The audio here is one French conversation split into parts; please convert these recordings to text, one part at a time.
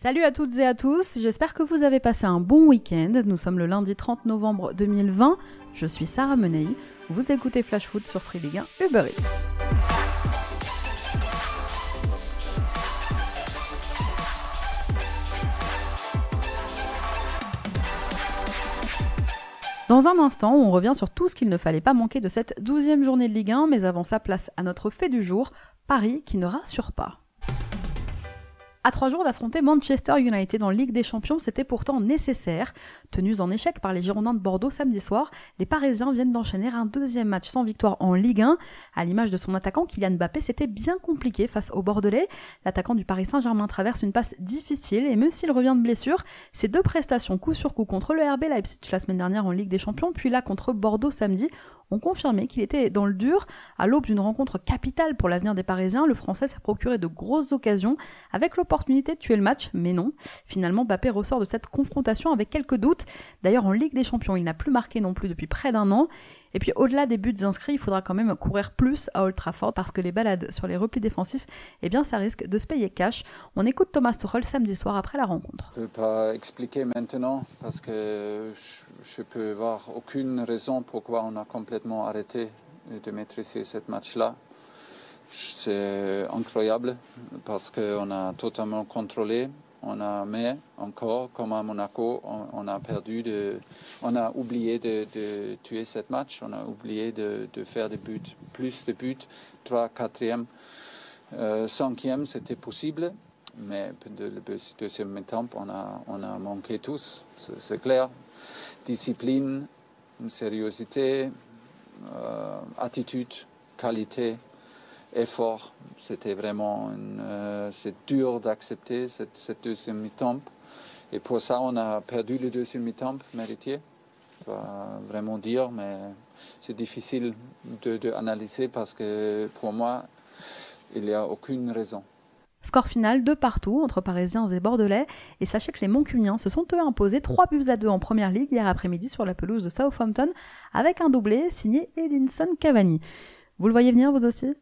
Salut à toutes et à tous, j'espère que vous avez passé un bon week-end. Nous sommes le lundi 30 novembre 2020, je suis Sarah Menei, vous écoutez Flash Foot sur Free Ligue 1 Uber Eats. Dans un instant, on revient sur tout ce qu'il ne fallait pas manquer de cette 12e journée de Ligue 1, mais avant ça, place à notre fait du jour, Paris qui ne rassure pas. À 3 jours d'affronter Manchester United en Ligue des Champions, c'était pourtant nécessaire. Tenus en échec par les Girondins de Bordeaux samedi soir, les Parisiens viennent d'enchaîner un deuxième match sans victoire en Ligue 1. À l'image de son attaquant Kylian Mbappé, c'était bien compliqué face aux Bordelais. L'attaquant du Paris Saint-Germain traverse une passe difficile et même s'il revient de blessure, ses deux prestations coup sur coup contre le RB Leipzig la semaine dernière en Ligue des Champions, puis là contre Bordeaux samedi, ont confirmé qu'il était dans le dur. À l'aube d'une rencontre capitale pour l'avenir des Parisiens, le Français s'est procuré de grosses occasions avec l'opportunité de tuer le match, mais non. Finalement, Mbappé ressort de cette confrontation avec quelques doutes. D'ailleurs, en Ligue des Champions, il n'a plus marqué non plus depuis près d'un an. Et puis, au-delà des buts inscrits, il faudra quand même courir plus à Old Trafford parce que les balades sur les replis défensifs, eh bien, ça risque de se payer cash. On écoute Thomas Tuchel samedi soir après la rencontre. Je ne peux pas expliquer maintenant parce que je ne peux voir aucune raison pourquoi on a complètement arrêté de maîtriser ce match-là. C'est incroyable parce qu'on a totalement contrôlé. Mais encore, comme à Monaco, on a oublié de tuer ce match. On a oublié de faire des buts, plus de buts. 3, 4e, 5e, c'était possible. Mais le deuxième mi-temps, on a manqué tous, c'est clair. Discipline, sérieuxité, attitude, qualité, effort. C'était vraiment c'est dur d'accepter cette deuxième mi-temps. Et pour ça, on a perdu le deuxième mi-temps mérité. Je ne vais pas vraiment dire, mais c'est difficile d'analyser parce que pour moi, il n'y a aucune raison. Score final 2 partout entre Parisiens et Bordelais. Et sachez que les Moncuniens se sont eux imposés 3-2 en Première Ligue hier après-midi sur la pelouse de Southampton avec un doublé signé Edinson Cavani. Vous le voyez venir vous aussi ?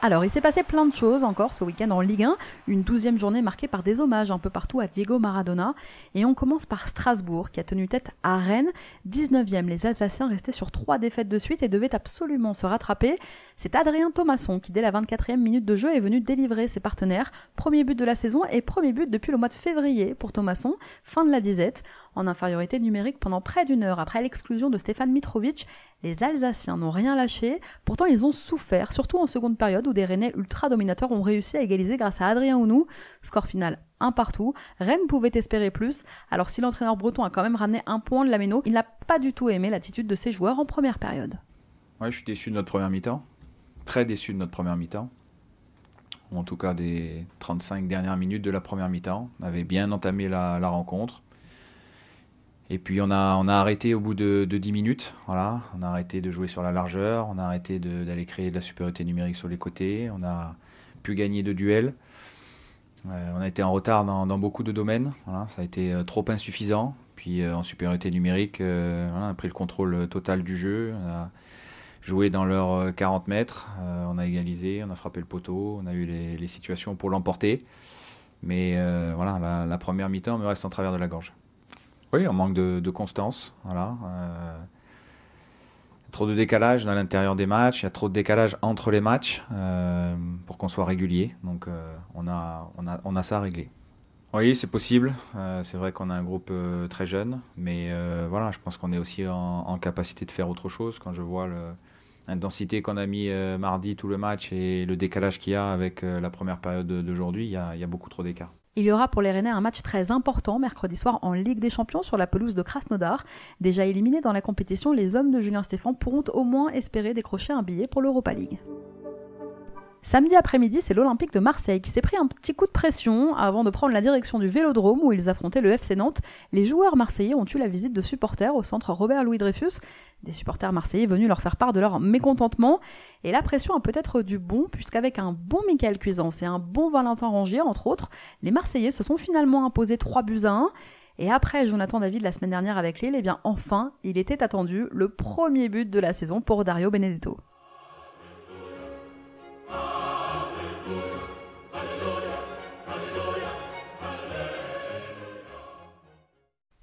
Alors, il s'est passé plein de choses encore ce week-end en Ligue 1, une 12e journée marquée par des hommages un peu partout à Diego Maradona. Et on commence par Strasbourg qui a tenu tête à Rennes. 19e, les Alsaciens restaient sur 3 défaites de suite et devaient absolument se rattraper. C'est Adrien Thomasson qui, dès la 24e minute de jeu, est venu délivrer ses partenaires. Premier but de la saison et premier but depuis le mois de février pour Thomasson, fin de la disette. En infériorité numérique pendant près d'une heure après l'exclusion de Stefan Mitrovic, les Alsaciens n'ont rien lâché, pourtant ils ont souffert, surtout en seconde période où des Rennais ultra dominateurs ont réussi à égaliser grâce à Adrien Hunou. Score final 1 partout, Rennes pouvait espérer plus, alors si l'entraîneur breton a quand même ramené un point de la Méno, il n'a pas du tout aimé l'attitude de ses joueurs en première période. Ouais, je suis déçu de notre première mi-temps, très déçu de notre première mi-temps, ou en tout cas des 35 dernières minutes de la première mi-temps. On avait bien entamé la rencontre. Et puis on a arrêté au bout de 10 minutes, voilà. On a arrêté de jouer sur la largeur, on a arrêté d'aller créer de la supériorité numérique sur les côtés, on a pu gagner de duels. On a été en retard dans beaucoup de domaines, voilà. Ça a été trop insuffisant. Puis en supériorité numérique, on a pris le contrôle total du jeu, on a joué dans leurs 40 mètres, on a égalisé, on a frappé le poteau, on a eu les situations pour l'emporter. Mais voilà, la première mi-temps me reste en travers de la gorge. Oui, on manque de constance, voilà. Trop de décalage à l'intérieur des matchs, il y a trop de décalage entre les matchs pour qu'on soit régulier. Donc on a ça à régler. Oui, c'est possible. C'est vrai qu'on a un groupe très jeune, mais voilà, je pense qu'on est aussi en capacité de faire autre chose. Quand je vois l'intensité qu'on a mis mardi tout le match et le décalage qu'il y a avec la première période d'aujourd'hui, il y a beaucoup trop d'écart. Il y aura pour les Rennais un match très important mercredi soir en Ligue des Champions sur la pelouse de Krasnodar. Déjà éliminés dans la compétition, les hommes de Julien Stéphan pourront au moins espérer décrocher un billet pour l'Europa League. Samedi après-midi, c'est l'Olympique de Marseille qui s'est pris un petit coup de pression avant de prendre la direction du Vélodrome où ils affrontaient le FC Nantes. Les joueurs marseillais ont eu la visite de supporters au centre Robert-Louis Dreyfus. Des supporters marseillais venus leur faire part de leur mécontentement. Et la pression a peut-être du bon, puisqu'avec un bon Michael Cuisance et un bon Valentin Rongier, entre autres, les Marseillais se sont finalement imposés 3-1. Et après Jonathan David la semaine dernière avec Lille, eh bien enfin, il était attendu, le premier but de la saison pour Dario Benedetto.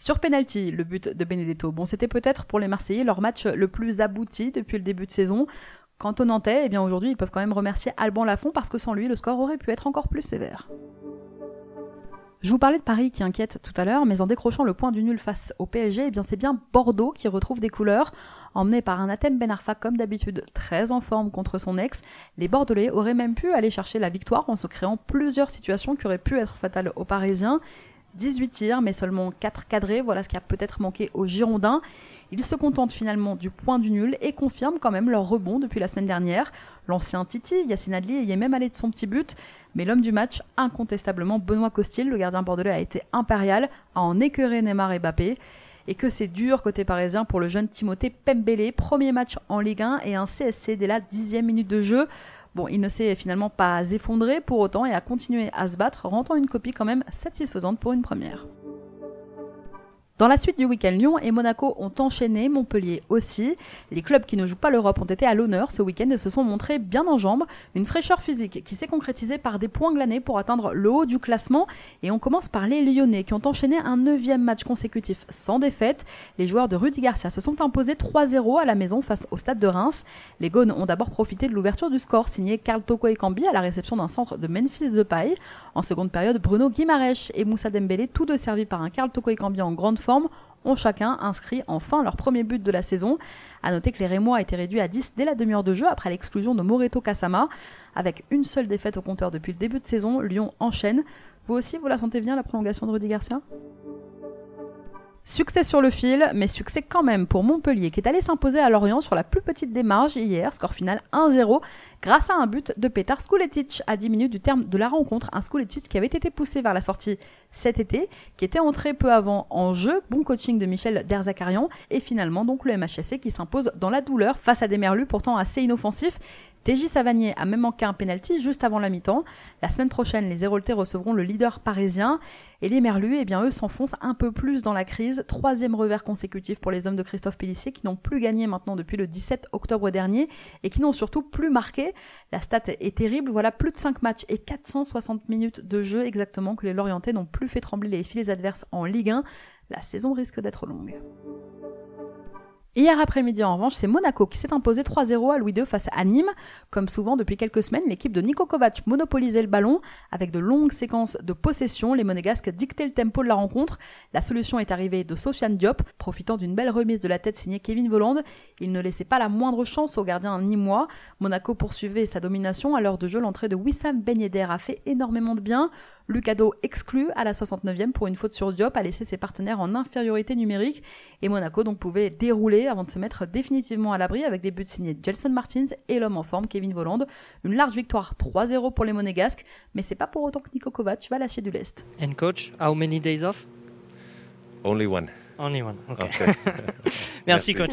Sur penalty, le but de Benedetto. Bon, c'était peut-être pour les Marseillais leur match le plus abouti depuis le début de saison. Quant aux Nantais, eh bien aujourd'hui, ils peuvent quand même remercier Alban Lafont parce que sans lui, le score aurait pu être encore plus sévère. Je vous parlais de Paris qui inquiète tout à l'heure, mais en décrochant le point du nul face au PSG, eh bien c'est bien Bordeaux qui retrouve des couleurs. Emmené par un Hatem Ben Arfa comme d'habitude très en forme contre son ex, les Bordelais auraient même pu aller chercher la victoire en se créant plusieurs situations qui auraient pu être fatales aux Parisiens. 18 tirs, mais seulement 4 cadrés, voilà ce qui a peut-être manqué aux Girondins. Ils se contentent finalement du point du nul et confirment quand même leur rebond depuis la semaine dernière. L'ancien Titi, Yacine Adli, y est même allé de son petit but, mais l'homme du match, incontestablement Benoît Costil, le gardien bordelais, a été impérial, a en écœuré Neymar et Mbappé. Et que c'est dur côté parisien pour le jeune Timothée Pembele, premier match en Ligue 1 et un CSC dès la 10e minute de jeu. Bon, il ne s'est finalement pas effondré pour autant et a continué à se battre, rendant une copie quand même satisfaisante pour une première. Dans la suite du week-end, Lyon et Monaco ont enchaîné, Montpellier aussi. Les clubs qui ne jouent pas l'Europe ont été à l'honneur ce week-end et se sont montrés bien en jambes. Une fraîcheur physique qui s'est concrétisée par des points glanés pour atteindre le haut du classement. Et on commence par les Lyonnais qui ont enchaîné un 9e match consécutif sans défaite. Les joueurs de Rudy Garcia se sont imposés 3-0 à la maison face au stade de Reims. Les Gaunes ont d'abord profité de l'ouverture du score signé Karl Toko Ekambi à la réception d'un centre de Memphis Depay. En seconde période, Bruno Guimaraes et Moussa Dembélé, tous deux servis par un Karl Toko Ekambi en grande forme, ont chacun inscrit enfin leur premier but de la saison. A noter que les Rémois étaient réduits à 10 dès la demi-heure de jeu après l'exclusion de Moreto Kasama. Avec une seule défaite au compteur depuis le début de saison, Lyon enchaîne. Vous aussi, vous la sentez bien la prolongation de Rudy Garcia ? Succès sur le fil, mais succès quand même pour Montpellier qui est allé s'imposer à Lorient sur la plus petite des marges hier, score final 1-0, grâce à un but de Petar Skuletic à 10 minutes du terme de la rencontre. Un Skuletic qui avait été poussé vers la sortie cet été, qui était entré peu avant en jeu, bon coaching de Michel Derzakarian, et finalement donc le MHSC qui s'impose dans la douleur face à des Merlus pourtant assez inoffensifs. TJ Savanier a même manqué un penalty juste avant la mi-temps. La semaine prochaine, les Héroltais recevront le leader parisien. Et les Merlus, eh bien, eux s'enfoncent un peu plus dans la crise. 3e revers consécutif pour les hommes de Christophe Pélissier qui n'ont plus gagné maintenant depuis le 17 octobre dernier et qui n'ont surtout plus marqué. La stat est terrible, voilà plus de 5 matchs et 460 minutes de jeu exactement que les Lorientais n'ont plus fait trembler les filets adverses en Ligue 1. La saison risque d'être longue. Hier après-midi, en revanche, c'est Monaco qui s'est imposé 3-0 à Louis II face à Nîmes. Comme souvent depuis quelques semaines, l'équipe de Niko Kovac monopolisait le ballon. Avec de longues séquences de possession, les Monégasques dictaient le tempo de la rencontre. La solution est arrivée de Sofiane Diop, profitant d'une belle remise de la tête signée Kevin Volland. Il ne laissait pas la moindre chance au gardien nîmois. Monaco poursuivait sa domination. À l'heure de jeu, l'entrée de Wissam Ben Yedder a fait énormément de bien. Lucado exclu à la 69e pour une faute sur Diop, a laissé ses partenaires en infériorité numérique et Monaco donc pouvait dérouler avant de se mettre définitivement à l'abri avec des buts signés Gelson Martins et l'homme en forme Kevin Volland. Une large victoire 3-0 pour les Monégasques, mais c'est pas pour autant que Niko Kovac va lâcher du lest. And coach, how many days off? Only one. Only one, okay. Merci coach.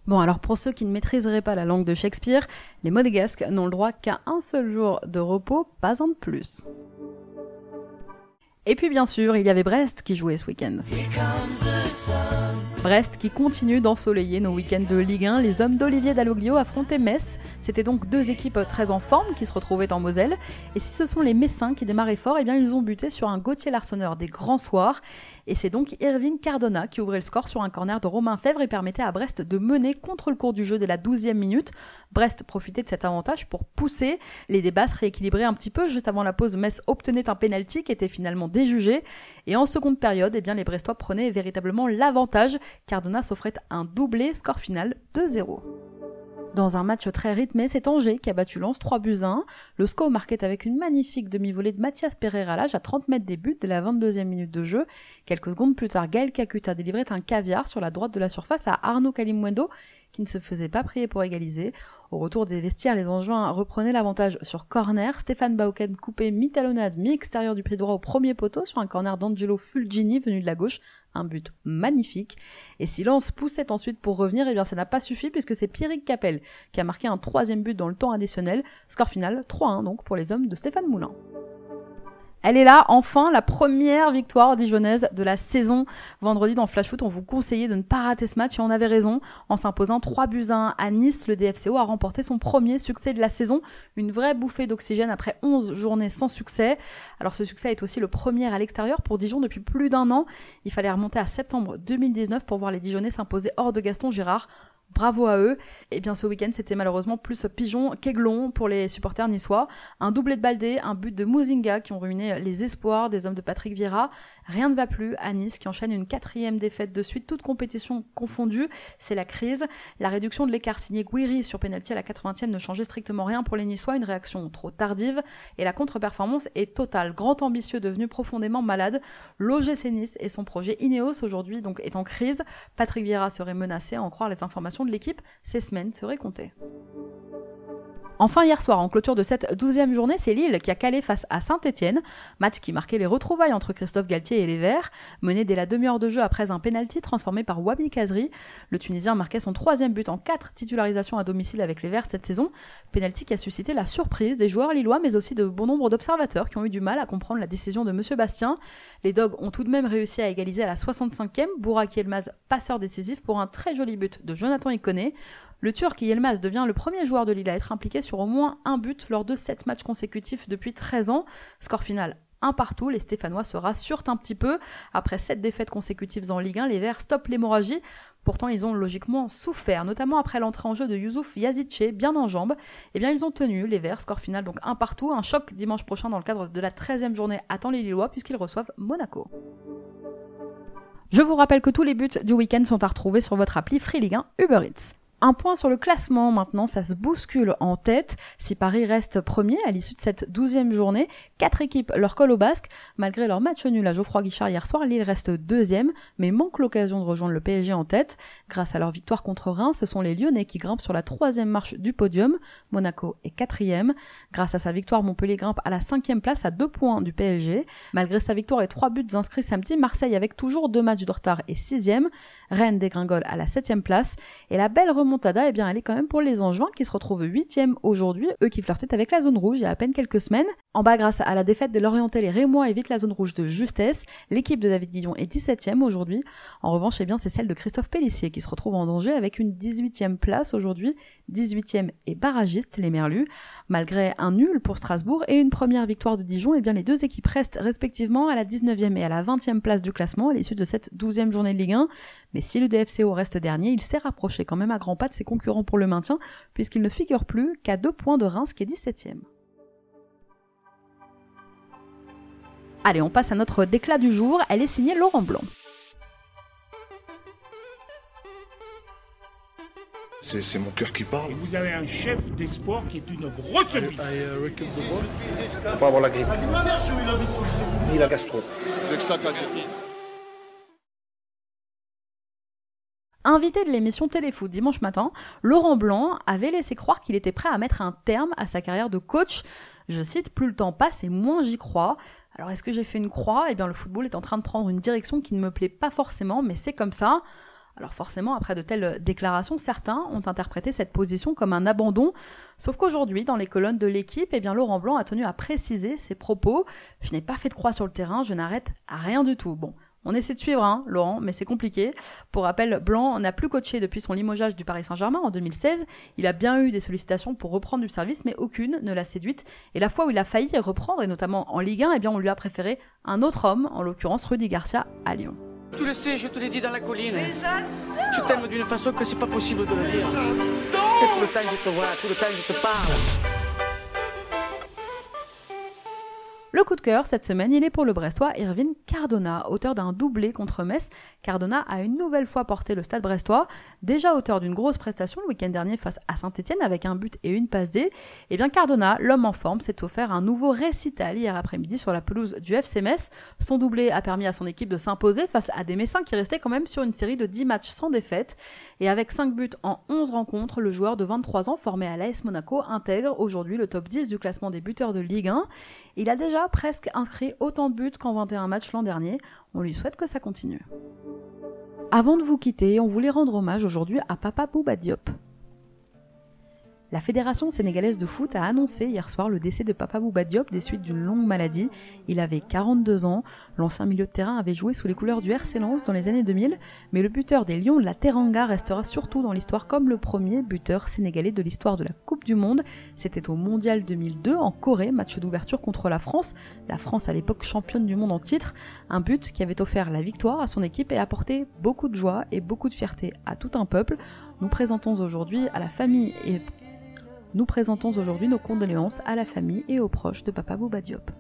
Bon, alors pour ceux qui ne maîtriseraient pas la langue de Shakespeare, les Monégasques n'ont le droit qu'à un seul jour de repos, pas un de plus. Et puis bien sûr, il y avait Brest qui jouait ce week-end. Brest qui continue d'ensoleiller nos week-ends de Ligue 1. Les hommes d'Olivier Dalloglio affrontaient Metz. C'était donc deux équipes très en forme qui se retrouvaient en Moselle. Et si ce sont les Messins qui démarraient fort, eh bien ils ont buté sur un Gauthier Larsonneur des grands soirs. Et c'est donc Irvine Cardona qui ouvrait le score sur un corner de Romain Fèvre et permettait à Brest de mener contre le cours du jeu dès la 12e minute. Brest profitait de cet avantage pour pousser. Les débats se rééquilibraient un petit peu. Juste avant la pause, Metz obtenait un pénalty qui était finalement déjugé. Et en seconde période, eh bien, les Brestois prenaient véritablement l'avantage. Cardona s'offrait un doublé, score final 2-0. Dans un match très rythmé, c'est Angers qui a battu Lens 3-1. Le SCO marquait avec une magnifique demi-volée de Mathias Pereira Lage à 30 mètres des buts dès la 22e minute de jeu. Quelques secondes plus tard, Gaël Kakuta délivrait un caviar sur la droite de la surface à Arnaud Kalimwendo qui ne se faisait pas prier pour égaliser. Au retour des vestiaires, les Angevins reprenaient l'avantage sur corner. Stéphane Bauken coupait mi-talonnade, mi-extérieur du pied droit au premier poteau sur un corner d'Angelo Fulgini venu de la gauche. Un but magnifique. Et si Lens poussait ensuite pour revenir, eh bien ça n'a pas suffi puisque c'est Pierrick Capel qui a marqué un 3e but dans le temps additionnel. Score final 3-1 donc pour les hommes de Stéphane Moulin. Elle est là, enfin, la première victoire dijonnaise de la saison. Vendredi dans Flash Foot, on vous conseillait de ne pas rater ce match et on avait raison. En s'imposant 3-1 à Nice, le DFCO a remporté son premier succès de la saison. Une vraie bouffée d'oxygène après 11 journées sans succès. Alors ce succès est aussi le premier à l'extérieur pour Dijon depuis plus d'1 an. Il fallait remonter à septembre 2019 pour voir les Dijonnais s'imposer hors de Gaston Girard. Bravo à eux. Et bien ce week-end, c'était malheureusement plus pigeon qu'aiglon pour les supporters niçois. Un doublé de Baldé, un but de Muzinga qui ont ruiné les espoirs des hommes de Patrick Vieira. Rien ne va plus à Nice qui enchaîne une 4e défaite de suite, toute compétition confondue. C'est la crise. La réduction de l'écart signé Gouiri sur pénalty à la 80e ne changeait strictement rien pour les Niçois. Une réaction trop tardive et la contre-performance est totale. Grand ambitieux devenu profondément malade. L'OGC Nice et son projet Ineos aujourd'hui donc est en crise. Patrick Vieira serait menacé à en croire les informations de l'équipe. Ces semaines seraient comptées. Enfin, hier soir, en clôture de cette 12e journée, c'est Lille qui a calé face à Saint-Etienne. Match qui marquait les retrouvailles entre Christophe Galtier et les Verts. Mené dès la demi-heure de jeu après un pénalty transformé par Wabi Kazri. Le Tunisien marquait son 3e but en 4 titularisations à domicile avec les Verts cette saison. Pénalty qui a suscité la surprise des joueurs lillois, mais aussi de bon nombre d'observateurs qui ont eu du mal à comprendre la décision de Monsieur Bastien. Les Dogs ont tout de même réussi à égaliser à la 65e. Bouraki Elmaz, passeur décisif pour un très joli but de Jonathan Iconé. Le Turc Yilmaz devient le premier joueur de Lille à être impliqué sur au moins un but lors de 7 matchs consécutifs depuis 13 ans. Score final 1-1, les Stéphanois se rassurent un petit peu. Après 7 défaites consécutives en Ligue 1, les Verts stoppent l'hémorragie. Pourtant, ils ont logiquement souffert, notamment après l'entrée en jeu de Youssouf Yazidche, bien en jambes. Eh bien, ils ont tenu, les Verts, score final donc 1-1. Un choc dimanche prochain dans le cadre de la 13e journée attend les Lillois puisqu'ils reçoivent Monaco. Je vous rappelle que tous les buts du week-end sont à retrouver sur votre appli Free Ligue 1 Uber Eats. Un point sur le classement maintenant, ça se bouscule en tête. Si Paris reste premier à l'issue de cette 12e journée, 4 équipes leur collent au basque. Malgré leur match nul à Geoffroy Guichard hier soir, Lille reste 2e, mais manque l'occasion de rejoindre le PSG en tête. Grâce à leur victoire contre Reims, ce sont les Lyonnais qui grimpent sur la 3e marche du podium. Monaco est 4e. Grâce à sa victoire, Montpellier grimpe à la 5e place à 2 points du PSG. Malgré sa victoire et 3 buts inscrits samedi, Marseille avec toujours 2 matchs de retard est 6e. Rennes dégringole à la 7e place. Et la belle remontada, eh bien, elle est quand même pour les Angevins qui se retrouvent 8e aujourd'hui, eux qui flirtaient avec la zone rouge il y a à peine quelques semaines. En bas, grâce à la défaite des Lorientais, les Rémois évitent la zone rouge de justesse. L'équipe de David Guillon est 17e aujourd'hui. En revanche, eh bien, c'est celle de Christophe Pélissier qui se retrouve en danger avec une 18e place aujourd'hui. 18e et barragiste, les Merlus. Malgré un nul pour Strasbourg et une première victoire de Dijon, eh bien, les deux équipes restent respectivement à la 19e et à la 20e place du classement à l'issue de cette 12e journée de Ligue 1. Mais si le DFCO reste dernier, il s'est rapproché quand même à grands pas de ses concurrents pour le maintien, puisqu'il ne figure plus qu'à 2 points de Reims qui est 17e. Allez, on passe à notre déclat du jour. Elle est signée Laurent Blanc. C'est mon cœur qui parle. Et vous avez un chef d'espoir qui est une grosse bite. Faut pas avoir la grippe. Ni la gastro. C'est que ça qu'a dit. Invité de l'émission Téléfoot dimanche matin, Laurent Blanc avait laissé croire qu'il était prêt à mettre un terme à sa carrière de coach. Je cite, « Plus le temps passe et moins j'y crois ». Alors est-ce que j'ai fait une croix ? Eh bien le football est en train de prendre une direction qui ne me plaît pas forcément, mais c'est comme ça. Alors forcément, après de telles déclarations, certains ont interprété cette position comme un abandon. Sauf qu'aujourd'hui, dans les colonnes de l'équipe, eh bien Laurent Blanc a tenu à préciser ses propos. « Je n'ai pas fait de croix sur le terrain, je n'arrête à rien du tout ». Bon. On essaie de suivre, hein, Laurent, mais c'est compliqué. Pour rappel, Blanc n'a plus coaché depuis son limogeage du Paris Saint-Germain en 2016. Il a bien eu des sollicitations pour reprendre du service, mais aucune ne l'a séduite. Et la fois où il a failli reprendre, et notamment en Ligue 1, eh bien on lui a préféré un autre homme, en l'occurrence Rudy Garcia à Lyon. Tu le sais, je te l'ai dit dans la colline. Mais j'adore. Je t'aime d'une façon que c'est pas possible de le dire. Et tout le temps je te vois, tout le temps je te parle. Le coup de cœur, cette semaine, il est pour le Brestois Irvine Cardona, auteur d'un doublé contre Metz. Cardona a une nouvelle fois porté le Stade brestois, déjà auteur d'une grosse prestation le week-end dernier face à Saint-Etienne avec un but et une passe D. Et bien Cardona, l'homme en forme, s'est offert un nouveau récital hier après-midi sur la pelouse du FC Metz. Son doublé a permis à son équipe de s'imposer face à des Messins qui restaient quand même sur une série de 10 matchs sans défaite. Et avec 5 buts en 11 rencontres, le joueur de 23 ans formé à l'AS Monaco intègre aujourd'hui le top 10 du classement des buteurs de Ligue 1. Il a déjà presque inscrit autant de buts qu'en 21 matchs l'an dernier. On lui souhaite que ça continue. Avant de vous quitter, on voulait rendre hommage aujourd'hui à Papa Bouba Diop. La Fédération sénégalaise de foot a annoncé hier soir le décès de Papa Bouba Diop des suites d'une longue maladie. Il avait 42 ans. L'ancien milieu de terrain avait joué sous les couleurs du RC Lens dans les années 2000, mais le buteur des Lions de la Teranga restera surtout dans l'histoire comme le premier buteur sénégalais de l'histoire de la Coupe du Monde. C'était au Mondial 2002 en Corée, match d'ouverture contre la France. La France à l'époque championne du monde en titre. Un but qui avait offert la victoire à son équipe et apporté beaucoup de joie et beaucoup de fierté à tout un peuple. Nous présentons aujourd'hui nos condoléances à la famille et aux proches de Papa Bouba Diop.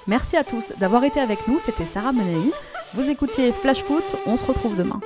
Merci à tous d'avoir été avec nous, c'était Sarah Menei. Vous écoutiez Flash Foot, on se retrouve demain.